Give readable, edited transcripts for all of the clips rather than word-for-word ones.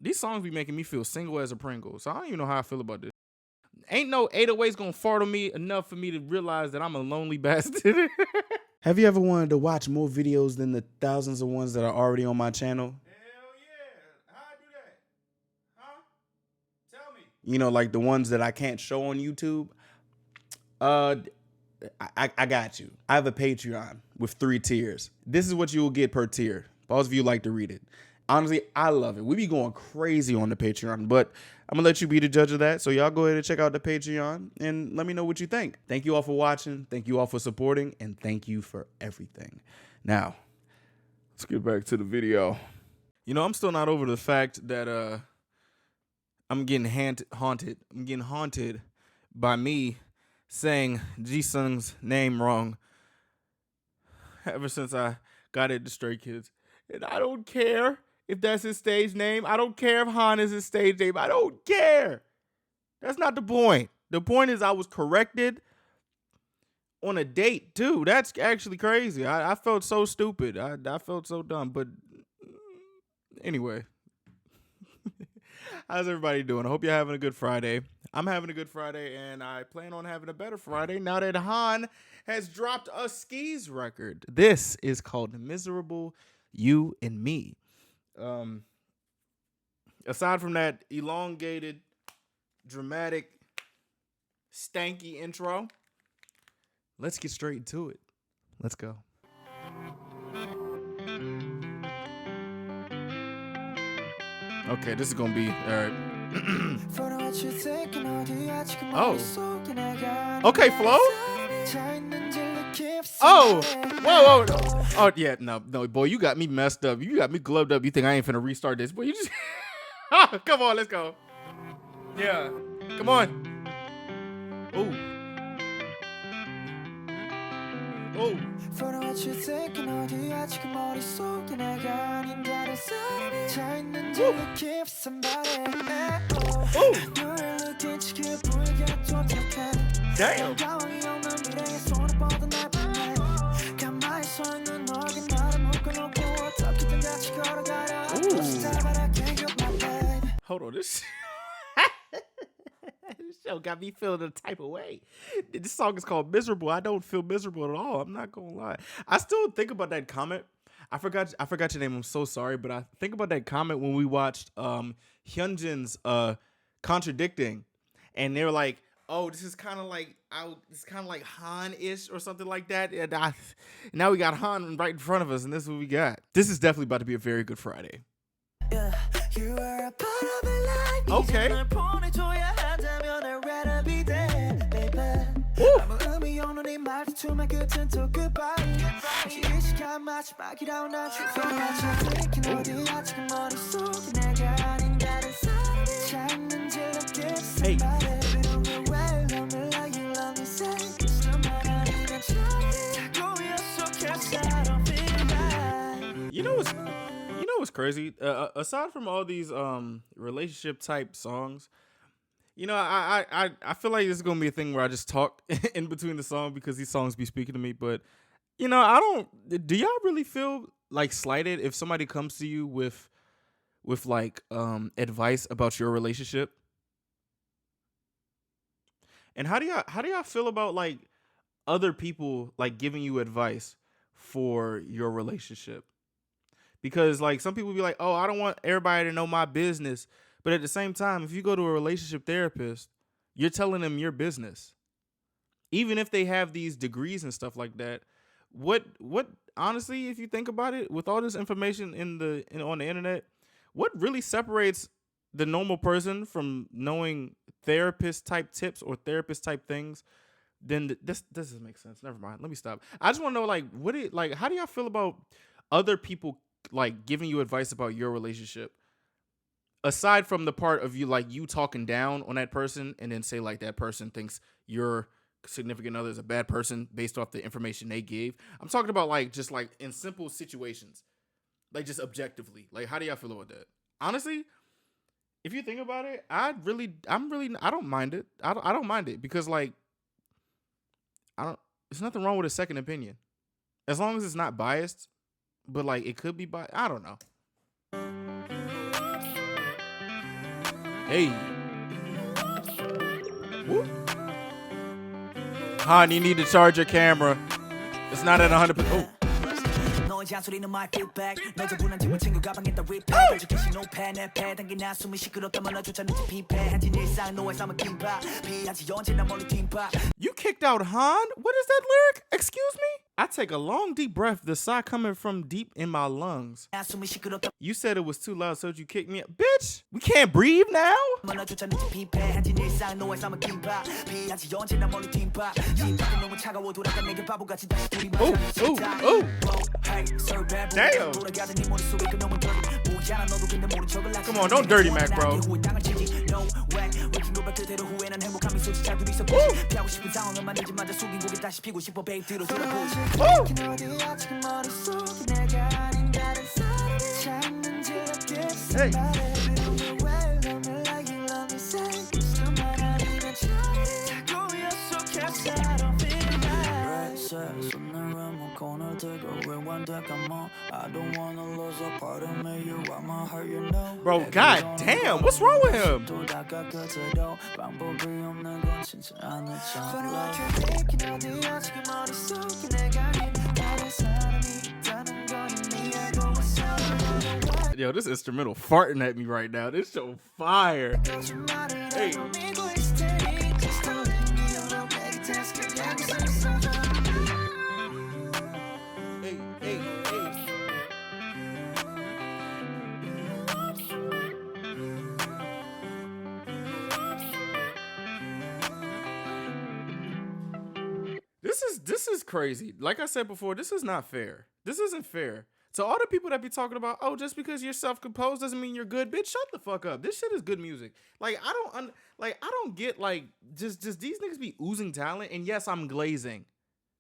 These songs be making me feel single as a Pringle. So I don't even know how I feel about this. Ain't no 808s gonna fart on me enough for me to realize that I'm a lonely bastard. Have you ever wanted to watch more videos than the thousands of ones that are already on my channel? Hell yeah. How I do that? Huh? Tell me. You know, like the ones that I can't show on YouTube? I got you. I have a Patreon with 3 tiers. This is what you will get per tier. Those of you like to read it. Honestly, I love it. We be going crazy on the Patreon, but I'm going to let you be the judge of that. So y'all go ahead and check out the Patreon and let me know what you think. Thank you all for watching. Thank you all for supporting. And thank you for everything. Now, let's get back to the video. You know, I'm still not over the fact that I'm getting haunted. I'm getting haunted by me saying G-Sung's name wrong ever since I got into Stray Kids. And I don't care if that's his stage name. I don't care if Han is his stage name. I don't care. That's not the point. The point is I was corrected on a date, too. That's actually crazy. I felt so stupid. I felt so dumb. But anyway, how's everybody doing? I hope you're having a good Friday. I'm having a good Friday, and I plan on having a better Friday now that Han has dropped a SKZ record. This is called Miserable You and Me. Aside from that elongated, dramatic, stanky intro, let's get straight into it. Let's go. Okay, this is gonna be all right. Oh. Okay, Flo. Oh, whoa. Oh, yeah, no, boy, you got me messed up. You got me gloved up. You think I ain't finna restart this? Boy, you just... Oh, come on, let's go. Yeah, come on. Oh. Oh. Damn. Hold on, this show got me feeling a type of way. This song is called Miserable. I don't feel miserable at all. I'm not gonna lie. I still think about that comment. I forgot your name. I'm so sorry, but I think about that comment when we watched Hyunjin's Contradicting, and they were like, "Oh, this is kind of like Han-ish or something like that." And now we got Han right in front of us, and this is what we got. This is definitely about to be a very good Friday. Yeah, you are a part of my life. Okay. Hey. You know what's crazy? Aside from all these relationship type songs, you know, I feel like this is gonna be a thing where I just talk in between the song because these songs be speaking to me. But you know, do y'all really feel like slighted if somebody comes to you with like advice about your relationship? And how do y'all feel about like other people like giving you advice for your relationship? Because like some people be like, "Oh, I don't want everybody to know my business." But at the same time, if you go to a relationship therapist, you're telling them your business. Even if they have these degrees and stuff like that, what honestly, if you think about it, with all this information on the internet, what really separates the normal person from knowing therapist type tips or therapist type things? Then this doesn't make sense. Never mind. Let me stop. I just want to know like how do y'all feel about other people like giving you advice about your relationship? Aside from the part of you talking down on that person and then say like that person thinks your significant other is a bad person based off the information they gave. I'm talking about like just like in simple situations, like just objectively. Like how do y'all feel about that? Honestly, if you think about it, I don't mind it. I don't mind it because like there's nothing wrong with a second opinion as long as it's not biased. But like it could be biased. I don't know. Hey. Woo. Han, you need to charge your camera. It's not at 100%. Oh. You kicked out Han? What is that lyric? Excuse me? I take a long deep breath, the sigh coming from deep in my lungs. You said it was too loud, so you kicked me out. Bitch, we can't breathe now? Oh, oh, oh. Damn. Come on, don't dirty Mac, bro. Hey. Bro, god damn, what's wrong with him? Yo, this instrumental farting at me right now. This so fire. Hey. This is crazy. Like I said before, this is not fair. This isn't fair. So all the people that be talking about, oh, just because you're self-composed doesn't mean you're good, bitch. Shut the fuck up. This shit is good music. Like I don't get like just these niggas be oozing talent. And yes, I'm glazing.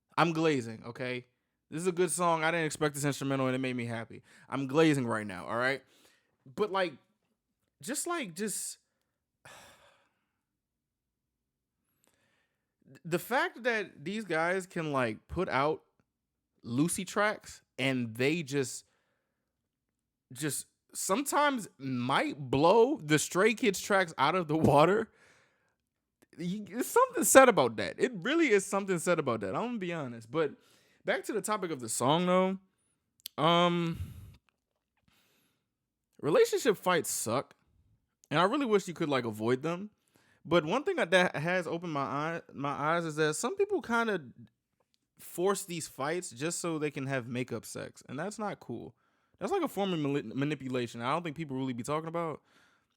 Okay, this is a good song. I didn't expect this instrumental, and it made me happy. I'm glazing right now. All right, but just the fact that these guys can like put out Lucy tracks and they just sometimes might blow the Stray Kids tracks out of the water. There's something said about that. It really is something said about that. I'm gonna be honest. But back to the topic of the song though. Relationship fights suck. And I really wish you could like avoid them. But one thing that has opened my eyes is that some people kind of force these fights just so they can have makeup sex, and that's not cool. That's like a form of manipulation. I don't think people really be talking about.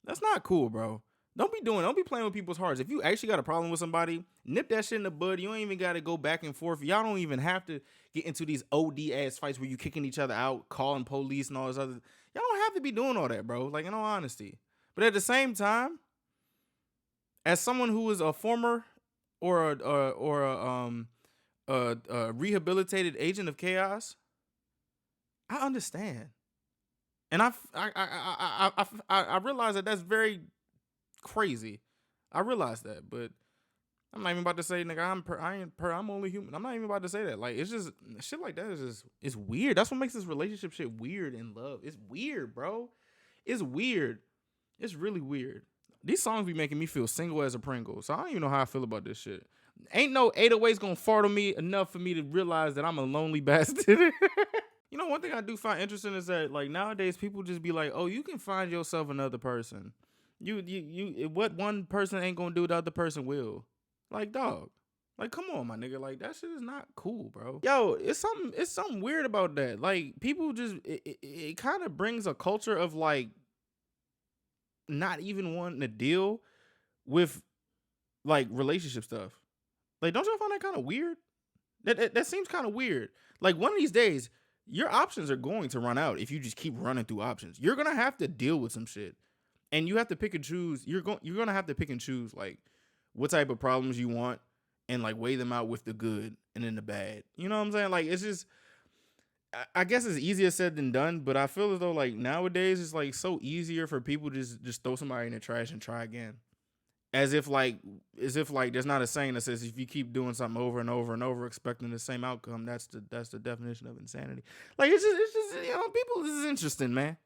That's not cool, bro. Don't be playing with people's hearts. If you actually got a problem with somebody, nip that shit in the bud. You don't even got to go back and forth. Y'all don't even have to get into these OD ass fights where you kicking each other out, calling police and all this other. Y'all don't have to be doing all that, bro. Like, in all honesty. But at the same time, as someone who is a former or a rehabilitated agent of chaos, I understand, and I realize that that's very crazy. I realize that, but I'm not even about to say, nigga, I'm only human. I'm not even about to say that. Like, it's just shit like that is just, it's weird. That's what makes this relationship shit weird in love. It's weird, bro. It's weird. It's really weird. These songs be making me feel single as a Pringle. So I don't even know how I feel about this shit. Ain't no 808s gonna fart on me enough for me to realize that I'm a lonely bastard. You know, one thing I do find interesting is that, like, nowadays people just be like, oh, you can find yourself another person. You what one person ain't gonna do, the other person will. Like, dog. Like, come on, my nigga. Like, that shit is not cool, bro. Yo, it's something weird about that. Like, people just, it kind of brings a culture of, like, not even wanting to deal with like relationship stuff. Like, don't y'all find that kind of weird? That seems kind of weird. Like, one of these days, your options are going to run out if you just keep running through options. You're gonna have to deal with some shit, and you have to pick and choose. You're gonna have to pick and choose like what type of problems you want, and like weigh them out with the good and then the bad. You know what I'm saying? Like, it's just, I guess it's easier said than done, but I feel as though like nowadays it's like so easier for people to just throw somebody in the trash and try again. As if like there's not a saying that says if you keep doing something over and over and over expecting the same outcome, that's the definition of insanity. Like, it's just you know, people, this is interesting, man.